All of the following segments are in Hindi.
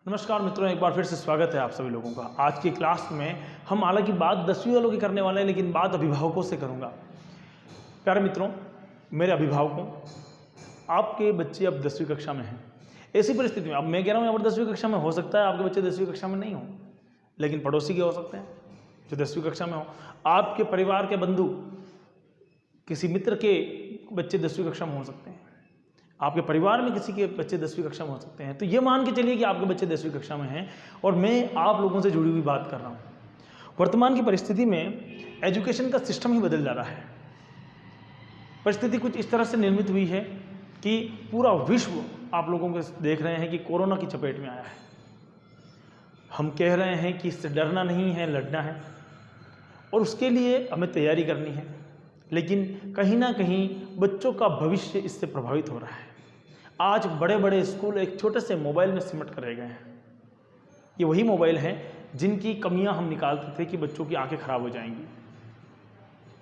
नमस्कार मित्रों, एक बार फिर से स्वागत है आप सभी लोगों का। आज की क्लास में हम हालांकि बात 10वीं वालों की करने वाले हैं, लेकिन बात अभिभावकों से करूंगा। प्यारे मित्रों, मेरे अभिभावकों, आपके बच्चे अब 10वीं कक्षा में हैं। ऐसी परिस्थिति में अब मैं कह रहा हूँ, यहाँ पर 10वीं कक्षा में हो सकता है आपके बच्चे 10वीं कक्षा में नहीं हो, लेकिन पड़ोसी के हो सकते हैं जो 10वीं कक्षा में हो। आपके परिवार के बंधु, किसी मित्र के बच्चे 10वीं कक्षा में हो सकते हैं, आपके परिवार में किसी के बच्चे 10वीं कक्षा में हो सकते हैं। तो ये मान के चलिए कि आपके बच्चे 10वीं कक्षा में हैं और मैं आप लोगों से जुड़ी हुई बात कर रहा हूँ। वर्तमान की परिस्थिति में एजुकेशन का सिस्टम ही बदल जा रहा है। परिस्थिति कुछ इस तरह से निर्मित हुई है कि पूरा विश्व आप लोगों को देख रहे हैं कि कोरोना की चपेट में आया है। हम कह रहे हैं कि इससे डरना नहीं है, लड़ना है और उसके लिए हमें तैयारी करनी है, लेकिन कहीं ना कहीं बच्चों का भविष्य इससे प्रभावित हो रहा है। आज बड़े बड़े स्कूल एक छोटे से मोबाइल में सिमट कर रह गए हैं। ये वही मोबाइल हैं जिनकी कमियां हम निकालते थे कि बच्चों की आंखें खराब हो जाएंगी।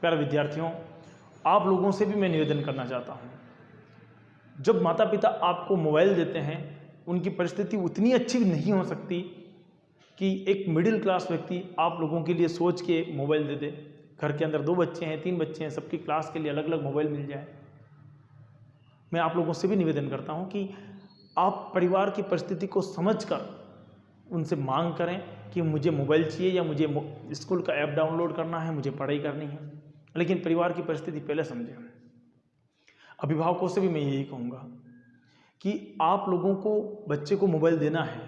प्यारे विद्यार्थियों, आप लोगों से भी मैं निवेदन करना चाहता हूं, जब माता पिता आपको मोबाइल देते हैं, उनकी परिस्थिति उतनी अच्छी नहीं हो सकती कि एक मिडिल क्लास व्यक्ति आप लोगों के लिए सोच के मोबाइल दे दे। घर के अंदर 2 बच्चे हैं, 3 बच्चे हैं, सबकी क्लास के लिए अलग अलग मोबाइल मिल जाए। मैं आप लोगों से भी निवेदन करता हूं कि आप परिवार की परिस्थिति को समझकर उनसे मांग करें कि मुझे मोबाइल चाहिए या मुझे स्कूल का ऐप डाउनलोड करना है, मुझे पढ़ाई करनी है, लेकिन परिवार की परिस्थिति पहले समझें। अभिभावकों से भी मैं यही कहूँगा कि आप लोगों को बच्चे को मोबाइल देना है,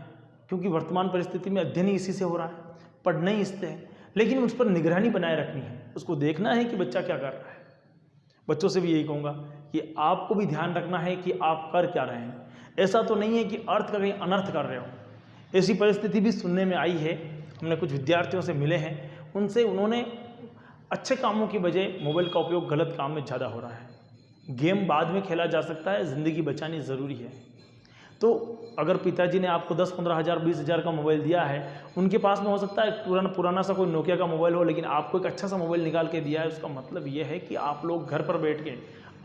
क्योंकि वर्तमान परिस्थिति में अध्ययन ही इसी से हो रहा है, पढ़ना ही इससे है, लेकिन उस पर निगरानी बनाए रखनी है। उसको देखना है कि बच्चा क्या कर रहा है। बच्चों से भी यही कहूँगा कि आपको भी ध्यान रखना है कि आप कर क्या रहे हैं। ऐसा तो नहीं है कि अर्थ का कहीं अनर्थ कर रहे हो। ऐसी परिस्थिति भी सुनने में आई है। हमने कुछ विद्यार्थियों से मिले हैं, उन्होंने अच्छे कामों की बजाय मोबाइल का उपयोग गलत काम में ज़्यादा हो रहा है। गेम बाद में खेला जा सकता है, ज़िंदगी बचानी ज़रूरी है। तो अगर पिताजी ने आपको 10-15 हज़ार 20 हज़ार का मोबाइल दिया है, उनके पास में हो सकता है पुराना सा कोई नोकिया का मोबाइल हो, लेकिन आपको एक अच्छा सा मोबाइल निकाल के दिया है। उसका मतलब ये है कि आप लोग घर पर बैठ के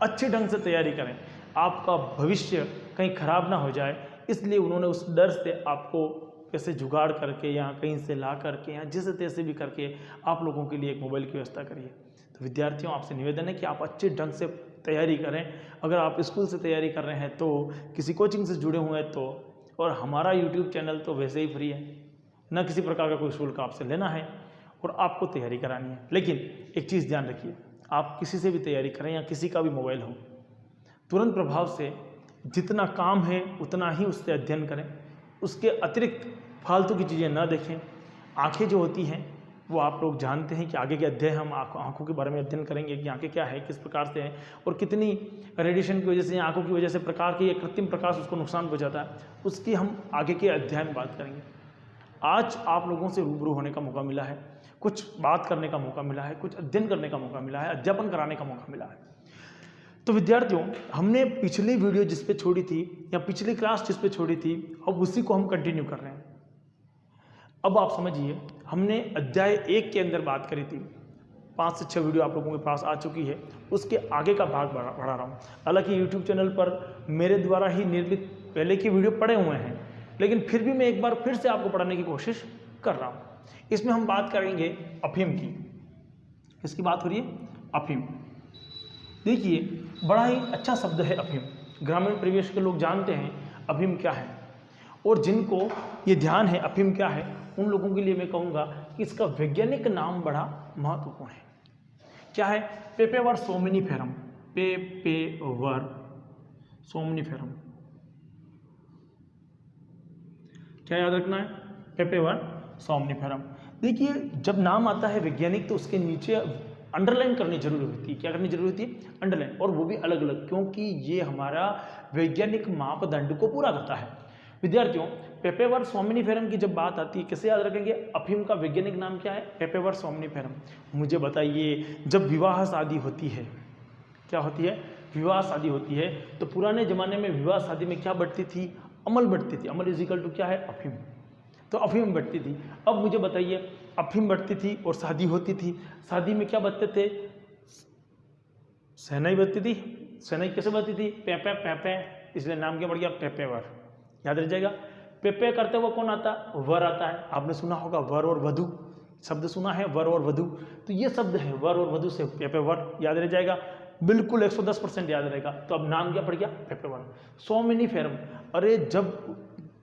अच्छे ढंग से तैयारी करें, आपका भविष्य कहीं खराब ना हो जाए। इसलिए उन्होंने उस डर से आपको कैसे जुगाड़ करके या कहीं से ला करके या जिस तैसे भी करके आप लोगों के लिए एक मोबाइल की व्यवस्था करिए। तो विद्यार्थियों, आपसे निवेदन है कि आप अच्छे ढंग से तैयारी करें। अगर आप स्कूल से तैयारी कर रहे हैं तो किसी कोचिंग से जुड़े हुए हैं तो, और हमारा यूट्यूब चैनल तो वैसे ही फ्री है, ना किसी प्रकार का कोई शुल्क आपसे लेना है और आपको तैयारी करानी है। लेकिन एक चीज़ ध्यान रखिए, आप किसी से भी तैयारी करें या किसी का भी मोबाइल हो, तुरंत प्रभाव से जितना काम है उतना ही उससे अध्ययन करें। उसके अतिरिक्त फालतू की चीज़ें ना देखें। आंखें जो होती हैं वो आप लोग जानते हैं कि आगे के अध्ययन हम आंखों के बारे में अध्ययन करेंगे कि आंखें क्या है, किस प्रकार से है और कितनी रेडिएशन की वजह से, आंखों की वजह से प्रकार के कृत्रिम प्रकाश उसको नुकसान पहुंचाता है, उसकी हम आगे के अध्याय में बात करेंगे। आज आप लोगों से रूबरू होने का मौका मिला है, कुछ बात करने का मौका मिला है, कुछ अध्ययन करने का मौका मिला है, अध्यापन कराने का मौका मिला है। तो विद्यार्थियों, हमने पिछली वीडियो जिस पे छोड़ी थी या पिछली क्लास जिस पे छोड़ी थी, अब उसी को हम कंटिन्यू कर रहे हैं। अब आप समझिए, हमने अध्याय 1 के अंदर बात करी थी। 5 से 6 वीडियो आप लोगों के पास आ चुकी है, उसके आगे का भाग बढ़ा रहा हूँ। हालांकि यूट्यूब चैनल पर मेरे द्वारा ही निर्मित पहले की वीडियो पड़े हुए हैं, लेकिन फिर भी मैं एक बार फिर से आपको पढ़ाने की कोशिश कर रहा हूँ। इसमें हम बात करेंगे अफीम की। किसकी बात हो रही है? अफीम। देखिए, बड़ा ही अच्छा शब्द है अफीम। ग्रामीण परिवेश के लोग जानते हैं अफीम क्या है, और जिनको ये ध्यान है अफीम क्या है, उन लोगों के लिए मैं कहूँगा कि इसका वैज्ञानिक नाम बड़ा महत्वपूर्ण है। क्या है? पेपेवर सोमनिफेरम। पेपेवर सोमनिफेरम। क्या याद रखना है? पेपेवर सोमनिफेरम। देखिए, जब नाम आता है वैज्ञानिक तो उसके नीचे अंडरलाइन करनी जरूरी होती है। क्या करनी जरूरी होती है? अंडरलाइन, और वो भी अलग अलग, क्योंकि ये हमारा वैज्ञानिक मापदंड को पूरा करता है। विद्यार्थियों, पेपेवर सोमनिफेरम की जब बात आती है, कैसे याद रखेंगे? अफीम का वैज्ञानिक नाम क्या है? पेपेवर सोमनिफेरम। मुझे बताइए, जब विवाह शादी होती है, क्या होती है? विवाह शादी होती है, तो पुराने जमाने में विवाह शादी में क्या बढ़ती थी? अमल बढ़ती थी। अमल इजिकल टू क्या है? अफीम। तो अफीम बढ़ती थी। अब मुझे बताइए, अफीम बढ़ती थी और शादी होती थी, शादी में क्या बजते थे? शहनाई बजती थी। शहनाई कैसे बजती थी? पे पे पे पे, इसलिए नाम क्या बढ़ गया? पेपेवर। याद रह जाएगा। पेपे करते हुए कौन आता है? वर आता है। आपने सुना होगा वर और वधु, शब्द सुना है वर और वधु, तो ये शब्द है वर और वधु से पेपे वर याद रह जाएगा, बिल्कुल 110% याद रहेगा। तो अब नाम क्या पड़ गया? पेपे वर। सोमनिफेरम, अरे जब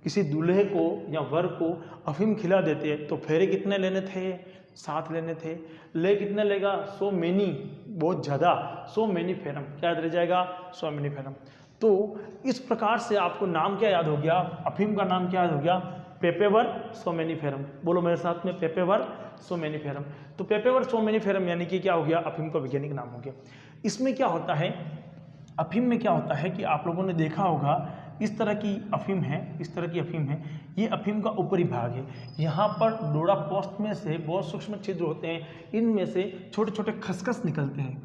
किसी दूल्हे को या वर को अफीम खिला देते हैं तो फेरे कितने लेने थे? 7 लेने थे। ले कितने लेगा? सो मेनी, बहुत ज़्यादा, सो मेनी फेरम, क्या याद रह जाएगा? So many ferrum. तो इस प्रकार से आपको नाम क्या याद हो गया? अफीम का नाम क्या याद हो गया? पेपेवर सोमेनिफेरम। बोलो मेरे साथ में, पेपेवर सोमेनिफेरम। तो पेपेवर सोमेनिफेरम यानी कि क्या हो गया? अफीम का वैज्ञानिक नाम हो गया। इसमें क्या होता है, अफीम में क्या होता है कि आप लोगों ने देखा होगा इस तरह की अफीम है, इस तरह की अफीम है, ये अफीम का ऊपरी भाग है। यहाँ पर डोडा पोस्ट में से बहुत सूक्ष्म छिद्र होते हैं, इनमें से छोटे छोटे खसखस निकलते हैं।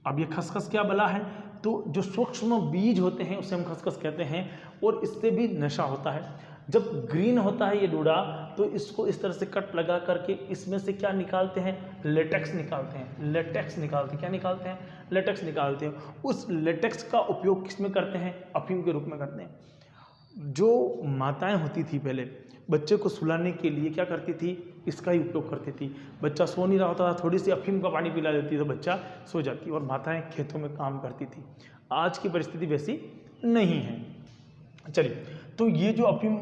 अब ये खसखस क्या बला है? तो जो सूक्ष्म बीज होते हैं उसे हम खसखस कहते हैं, और इससे भी नशा होता है। जब ग्रीन होता है ये डोडा तो इसको इस तरह से कट लगा करके इसमें से क्या निकालते हैं? लेटेक्स निकालते हैं। लेटेक्स निकालते हैं, क्या निकालते हैं? लेटेक्स निकालते हैं। उस लेटेक्स का उपयोग किस में करते हैं? अफीम के रूप में करते हैं। जो माताएं होती थी पहले बच्चे को सुलाने के लिए क्या करती थी? इसका ही उपयोग करती थी। बच्चा सो नहीं रहा होता था, थोड़ी सी अफीम का पानी पिला देती तो बच्चा सो जाती, और माताएं खेतों में काम करती थी। आज की परिस्थिति वैसी नहीं है। चलिए, तो ये जो अफीम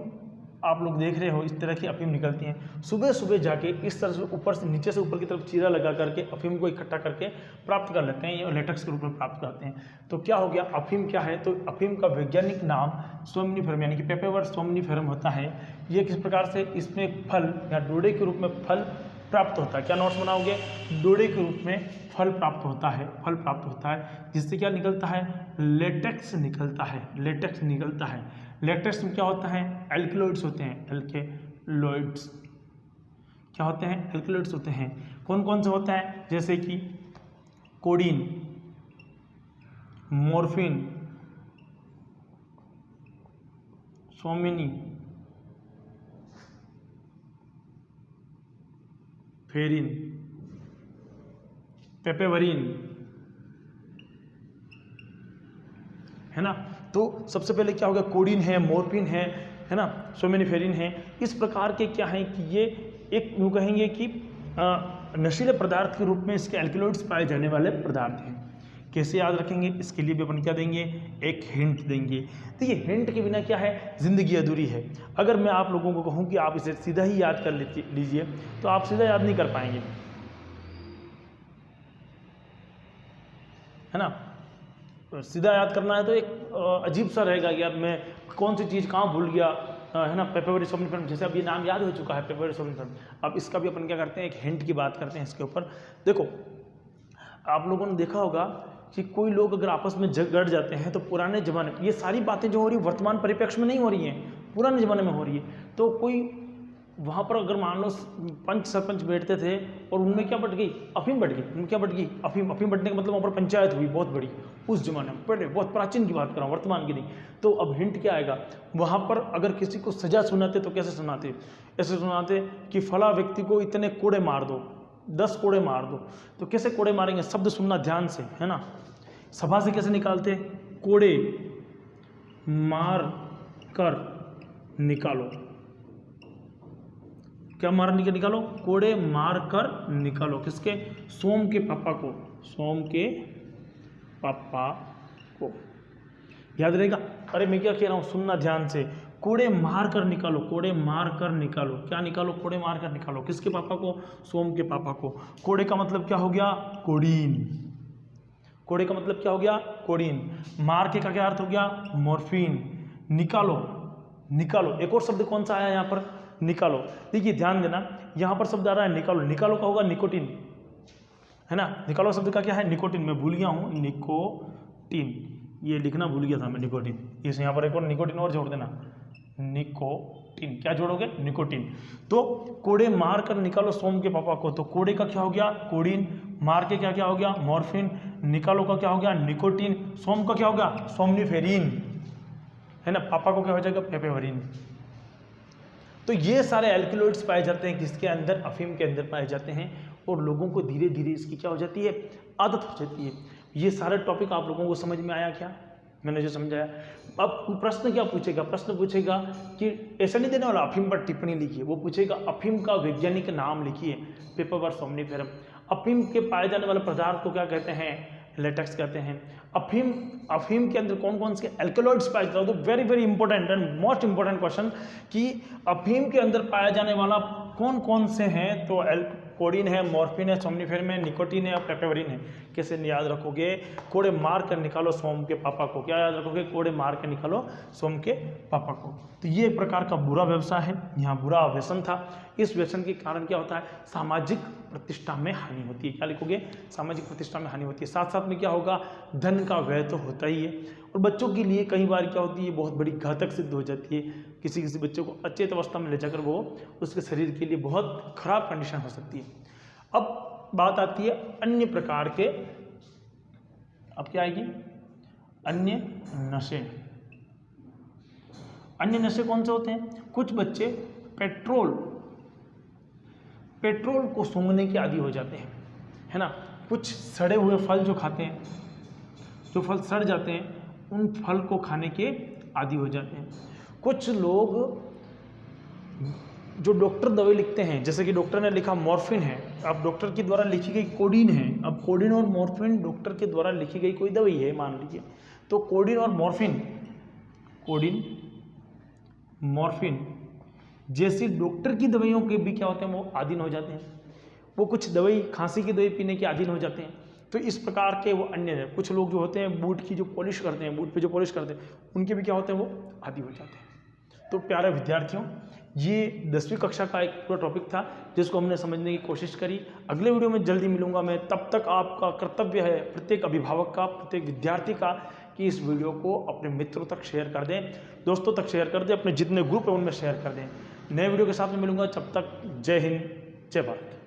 आप लोग देख रहे हो, इस तरह की अफीम निकलती हैं। सुबह सुबह जाके इस तरह से ऊपर से नीचे से ऊपर की तरफ चीरा लगा करके अफीम को इकट्ठा करके प्राप्त कर लेते हैं, ये लेटेक्स के रूप में प्राप्त करते हैं। तो क्या हो गया? अफीम क्या है? तो अफीम का वैज्ञानिक नाम सोमनिफेरम यानी कि पेपेवर सोमनिफेरम होता है। ये किस प्रकार से? इसमें एक फल या डोडे के रूप में फल प्राप्त होता है। क्या नोट्स बनाओगे? डोडे के रूप में फल प्राप्त होता है, फल प्राप्त होता है, जिससे क्या निकलता है? लेटेक्स निकलता है, लेटेक्स निकलता है। लेटेक्स में क्या होता है? एल्केलॉइड्स होते हैं, एल्केलॉइड्स क्या होते हैं? एल्केलॉइड्स होते हैं। कौन कौन से होता है? जैसे कि कोडीन, मॉर्फिन, सोमिनी, फेरिन, पेपेवरिन, है ना। तो सबसे पहले क्या होगा? कोडीन है, मॉर्फिन है ना, सोमेनिफेरिन है। इस प्रकार के क्या है कि ये एक यूँ कहेंगे कि नशीले पदार्थ के रूप में इसके एल्केलॉइड्स पाए जाने वाले पदार्थ हैं। कैसे याद रखेंगे? इसके लिए भी अपन क्या देंगे? एक हिंट देंगे। तो ये हिंट के बिना क्या है? जिंदगी अधूरी है। अगर मैं आप लोगों को कहूँ कि आप इसे सीधा ही याद कर लीजिए तो आप सीधा याद नहीं कर पाएंगे, है ना। सीधा याद करना है तो एक अजीब सा रहेगा कि यार मैं कौन सी चीज़ कहाँ भूल गया, है ना। पेपेवरी सोमनिफेरम, जैसे अब ये नाम याद हो चुका है पेपेवरी सोमनिफेरम। अब इसका भी अपन क्या करते हैं? एक हिंट की बात करते हैं इसके ऊपर। देखो, आप लोगों ने देखा होगा कि कोई लोग अगर आपस में झगड़ जाते हैं तो पुराने ज़माने, ये सारी बातें जो हो रही वर्तमान परिप्रेक्ष्य में नहीं हो रही हैं, पुराने ज़माने में हो रही है। तो कोई वहाँ पर अगर मान लो पंच सरपंच बैठते थे और उनमें क्या बढ़ गई? अफीम बढ़ गई। उनमें क्या बढ़ गई? अफीम। अफीम बढ़ने का मतलब वहाँ पर पंचायत हुई बहुत बड़ी, उस जमाने में, पहले बहुत प्राचीन की बात कर रहा हूँ, वर्तमान की नहीं। तो अब हिंट क्या आएगा? वहाँ पर अगर किसी को सजा सुनाते तो कैसे सुनाते? ऐसे सुनाते कि फला व्यक्ति को इतने कोड़े मार दो, 10 कोड़े मार दो। तो कैसे कोड़े मारेंगे? शब्द सुनना ध्यान से, है ना। सभा से कैसे निकालते? कोड़े मार कर निकालो। क्या मार के निकालो? कोड़े मार कर निकालो। किसके? सोम के पापा को, सोम के पापा को। याद रहेगा? अरे मैं क्या कह रहा हूँ, सुनना ध्यान से। कोड़े मार कर निकालो, कोड़े मार कर निकालो। क्या निकालो? कोड़े मार कर निकालो। किसके पापा को? सोम के पापा को। कोड़े का मतलब क्या हो गया? कोडीन। कोड़े का मतलब क्या हो गया? कोडीन। मार के का क्या अर्थ हो गया? मॉर्फिन। निकालो, निकालो। एक और शब्द कौन सा आया यहाँ पर? निकालो। देखिए ध्यान देना, यहाँ पर शब्द आ रहा है निकालो। निकालो का होगा निकोटीन, है ना। निकालो शब्द का क्या है? निकोटीन। मैं भूल गया हूँ, निकोटीन, ये लिखना भूल गया था मैं, निकोटीन। इस यहाँ पर एक और निकोटीन और जोड़ देना, निकोटीन। क्या जोड़ोगे? निकोटीन। तो कोड़े मार कर निकालो सोम के पापा को। तो कोड़े का क्या हो गया? कोडीन। मार के क्या क्या हो गया? मॉर्फिन। निकालो का क्या हो गया? निकोटीन। सोम का क्या हो गया? सोमनिफेरिन, है ना। पापा को क्या हो जाएगा? पेपेवरिन। तो ये सारे एल्केलॉइड्स पाए जाते हैं किसके अंदर? अफीम के अंदर पाए जाते हैं। और लोगों को धीरे धीरे इसकी क्या हो जाती है? आदत हो जाती है। ये सारे टॉपिक आप लोगों को समझ में आया क्या? मैंने जो समझाया। अब प्रश्न क्या पूछेगा, प्रश्न पूछेगा कि ऐसा नहीं देने वाला अफीम पर टिप्पणी लिखिए, वो पूछेगा अफीम का वैज्ञानिक नाम लिखिए, पेपर वर्क सोमनिफेरम। अफीम के पाए जाने वाले पदार्थ को क्या कहते हैं, लेटेक्स कहते हैं। अफीम के अंदर कौन कौन से एल्कलॉइड्स पाए जाते हैं, तो very very important and most important question कि अफीम के अंदर पाया जाने वाला कौन कौन से हैं, तो कोडीन है, मॉर्फिन है, सोमनिफेरम है, निकोटीन है और पेप्टावरिन है। कैसे याद रखोगे, कोड़े मार कर निकालो सोम के पापा को। क्या याद रखोगे, कोड़े मार कर निकालो सोम के पापा को। तो ये एक प्रकार का बुरा व्यवसाय है, यहाँ बुरा व्यसन था। इस व्यसन के कारण क्या होता है, सामाजिक प्रतिष्ठा में हानि होती है। क्या लिखोगे, सामाजिक प्रतिष्ठा में हानि होती है। साथ साथ में क्या होगा, धन का व्यय तो होता ही है, और बच्चों के लिए कई बार क्या होती है, बहुत बड़ी घातक सिद्ध हो जाती है। किसी किसी बच्चों को अचेत अवस्था में ले जाकर वो उसके शरीर के लिए बहुत खराब कंडीशन हो सकती है। अब बात आती है अन्य प्रकार के, अब क्या आएगी, अन्य नशे। अन्य नशे कौन से होते हैं, कुछ बच्चे पेट्रोल को सूंघने के आदी हो जाते हैं, है ना। कुछ सड़े हुए फल जो खाते हैं, जो फल सड़ जाते हैं, उन फल को खाने के आदी हो जाते हैं। कुछ लोग जो डॉक्टर दवाई लिखते हैं, जैसे कि डॉक्टर ने लिखा मॉर्फिन है, अब डॉक्टर के द्वारा लिखी गई कोडीन है। अब कोडीन और मॉर्फिन डॉक्टर के द्वारा लिखी गई कोई दवाई है मान लीजिए, तो कोडीन और मॉर्फिन, कोडीन मॉर्फिन जैसी डॉक्टर की दवाइयों के भी क्या होते हैं, वो अधीन हो जाते हैं। वो कुछ दवाई, खांसी की दवाई पीने के अधीन हो जाते हैं। तो इस प्रकार के वो अन्य है। कुछ लोग जो होते हैं बूट की जो पॉलिश करते हैं, बूट पे जो पॉलिश करते हैं, उनके भी क्या होते हैं, वो आदी हो जाते हैं। तो प्यारे विद्यार्थियों, ये 10वीं कक्षा का एक पूरा टॉपिक था जिसको हमने समझने की कोशिश करी। अगले वीडियो में जल्दी मिलूंगा मैं। तब तक आपका कर्तव्य है, प्रत्येक अभिभावक का, प्रत्येक विद्यार्थी का, कि इस वीडियो को अपने मित्रों तक शेयर कर दें, दोस्तों तक शेयर कर दें, अपने जितने ग्रुप है उनमें शेयर कर दें। नए वीडियो के साथ में मिलूंगा, तब तक जय हिंद, जय भारत।